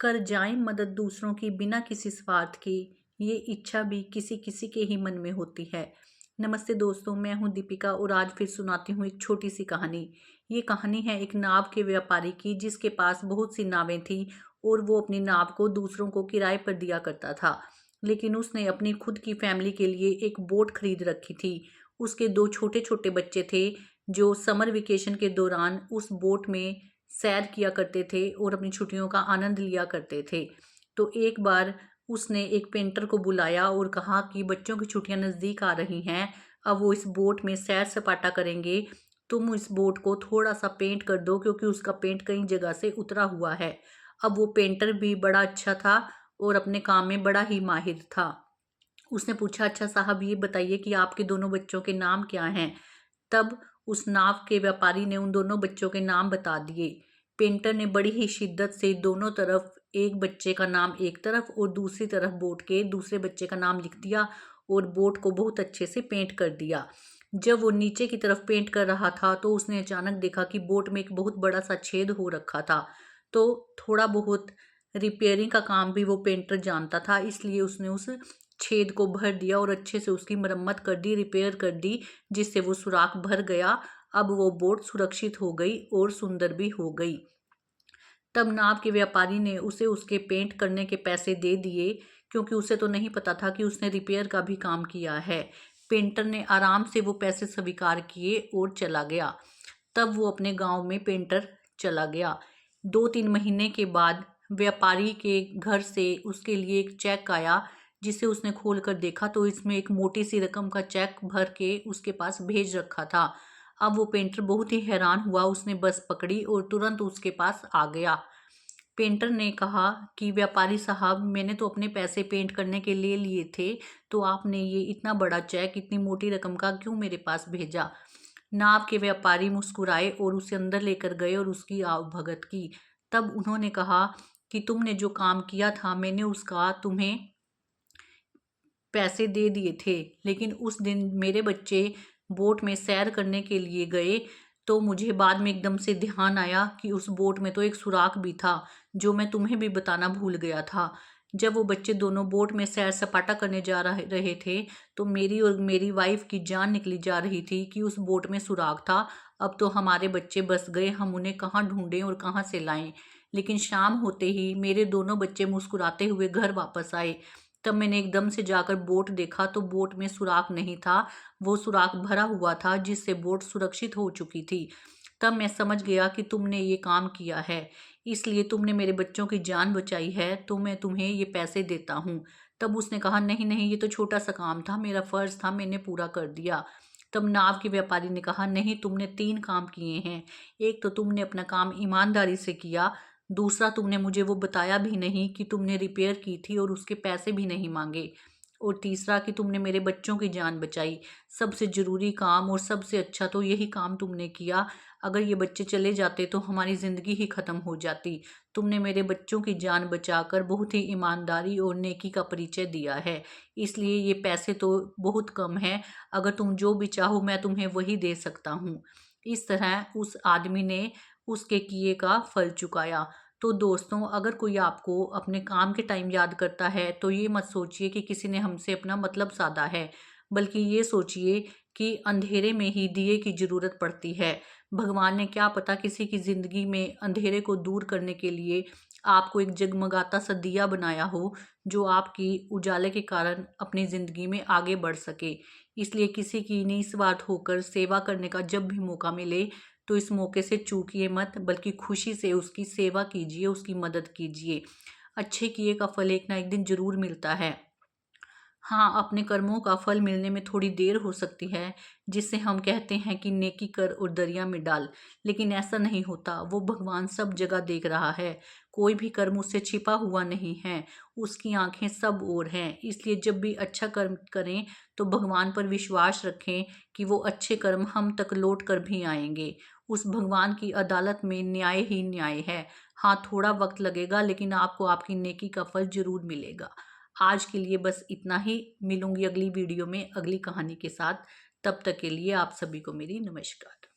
कर जाएं मदद दूसरों की बिना किसी स्वार्थ की, ये इच्छा भी किसी किसी के ही मन में होती है। नमस्ते दोस्तों, मैं हूं दीपिका और आज फिर सुनाती हूं एक छोटी सी कहानी। ये कहानी है एक नाव के व्यापारी की जिसके पास बहुत सी नावें थी और वो अपनी नाव को दूसरों को किराए पर दिया करता था। लेकिन उसने अपनी खुद की फैमिली के लिए एक बोट खरीद रखी थी। उसके दो छोटे छोटे बच्चे थे जो समर वेकेशन के दौरान उस बोट में सैर किया करते थे और अपनी छुट्टियों का आनंद लिया करते थे। तो एक बार उसने एक पेंटर को बुलाया और कहा कि बच्चों की छुट्टियां नज़दीक आ रही हैं, अब वो इस बोट में सैर सपाटा करेंगे। तुम इस बोट को थोड़ा सा पेंट कर दो क्योंकि उसका पेंट कई जगह से उतरा हुआ है। अब वो पेंटर भी बड़ा अच्छा था और अपने काम में बड़ा ही माहिर था। उसने पूछा, अच्छा साहब ये बताइए कि आपके दोनों बच्चों के नाम क्या हैं। तब उस नाव के व्यापारी ने उन दोनों बच्चों के नाम बता दिए। पेंटर ने बड़ी ही शिद्दत से दोनों तरफ एक बच्चे का नाम एक तरफ और दूसरी तरफ बोट के दूसरे बच्चे का नाम लिख दिया और बोट को बहुत अच्छे से पेंट कर दिया। जब वो नीचे की तरफ पेंट कर रहा था तो उसने अचानक देखा कि बोट में एक बहुत बड़ा सा छेद हो रखा था। तो थोड़ा बहुत रिपेयरिंग का काम भी वो पेंटर जानता था, इसलिए उसने उस छेद को भर दिया और अच्छे से उसकी मरम्मत कर दी, रिपेयर कर दी, जिससे वो सुराख भर गया। अब वो बोट सुरक्षित हो गई और सुंदर भी हो गई। तब नाव के व्यापारी ने उसे उसके पेंट करने के पैसे दे दिए क्योंकि उसे तो नहीं पता था कि उसने रिपेयर का भी काम किया है। पेंटर ने आराम से वो पैसे स्वीकार किए और चला गया। तब वो अपने गांव में पेंटर चला गया। 2-3 महीने के बाद व्यापारी के घर से उसके लिए एक चेक आया, जिसे उसने खोल कर देखा तो इसमें एक मोटी सी रकम का चेक भर के उसके पास भेज रखा था। अब वो पेंटर बहुत ही हैरान हुआ, उसने बस पकड़ी और तुरंत उसके पास आ गया। पेंटर ने कहा कि व्यापारी साहब, मैंने तो अपने पैसे पेंट करने के लिए लिए थे, तो आपने ये इतना बड़ा चेक इतनी मोटी रकम का क्यों मेरे पास भेजा। नाव के व्यापारी मुस्कुराए और उसे अंदर लेकर गए और उसकी आवभगत की। तब उन्होंने कहा कि तुमने जो काम किया था मैंने उसका तुम्हें पैसे दे दिए थे, लेकिन उस दिन मेरे बच्चे बोट में सैर करने के लिए गए तो मुझे बाद में एकदम से ध्यान आया कि उस बोट में तो एक सुराख भी था, जो मैं तुम्हें भी बताना भूल गया था। जब वो बच्चे दोनों बोट में सैर सपाटा करने जा रहे थे तो मेरी और मेरी वाइफ की जान निकली जा रही थी कि उस बोट में सुराख था। अब तो हमारे बच्चे बस गए, हम उन्हें कहाँ ढूंढें और कहाँ से लाएं। लेकिन शाम होते ही मेरे दोनों बच्चे मुस्कुराते हुए घर वापस आए। तब मैंने एकदम से जाकर बोट देखा तो बोट में सुराख नहीं था, वो सुराख भरा हुआ था जिससे बोट सुरक्षित हो चुकी थी। तब मैं समझ गया कि तुमने ये काम किया है, इसलिए तुमने मेरे बच्चों की जान बचाई है, तो मैं तुम्हें ये पैसे देता हूँ। तब उसने कहा, नहीं नहीं, ये तो छोटा सा काम था, मेरा फर्ज था, मैंने पूरा कर दिया। तब नाव के व्यापारी ने कहा, नहीं, तुमने 3 काम किए हैं। एक तो तुमने अपना काम ईमानदारी से किया, दूसरा तुमने मुझे वो बताया भी नहीं कि तुमने रिपेयर की थी और उसके पैसे भी नहीं मांगे, और तीसरा कि तुमने मेरे बच्चों की जान बचाई। सबसे ज़रूरी काम और सबसे अच्छा तो यही काम तुमने किया। अगर ये बच्चे चले जाते तो हमारी ज़िंदगी ही ख़त्म हो जाती। तुमने मेरे बच्चों की जान बचाकर बहुत ही ईमानदारी और नेकी का परिचय दिया है, इसलिए ये पैसे तो बहुत कम हैं, अगर तुम जो भी चाहो मैं तुम्हें वही दे सकता हूँ। इस तरह उस आदमी ने उसके किए का फल चुकाया। तो दोस्तों, अगर कोई आपको अपने काम के टाइम याद करता है तो ये मत सोचिए कि किसी ने हमसे अपना मतलब साधा है, बल्कि ये सोचिए कि अंधेरे में ही दिए की ज़रूरत पड़ती है। भगवान ने क्या पता किसी की ज़िंदगी में अंधेरे को दूर करने के लिए आपको एक जगमगाता सा दिया बनाया हो, जो आपकी उजाले के कारण अपनी ज़िंदगी में आगे बढ़ सके। इसलिए किसी की निस्वार्थ होकर सेवा करने का जब भी मौका मिले तो इस मौके से चूकिए मत, बल्कि खुशी से उसकी सेवा कीजिए, उसकी मदद कीजिए। अच्छे किए का फल एक ना एक दिन जरूर मिलता है। हाँ, अपने कर्मों का फल मिलने में थोड़ी देर हो सकती है, जिससे हम कहते हैं कि नेकी कर और दरिया में डाल, लेकिन ऐसा नहीं होता। वो भगवान सब जगह देख रहा है, कोई भी कर्म उससे छिपा हुआ नहीं है, उसकी आंखें सब ओर हैं। इसलिए जब भी अच्छा कर्म करें तो भगवान पर विश्वास रखें कि वो अच्छे कर्म हम तक लौट कर भी आएंगे। उस भगवान की अदालत में न्याय ही न्याय है। हाँ, थोड़ा वक्त लगेगा, लेकिन आपको आपकी नेकी का फल जरूर मिलेगा। आज के लिए बस इतना ही। मिलूंगी अगली वीडियो में अगली कहानी के साथ। तब तक के लिए आप सभी को मेरी नमस्कार।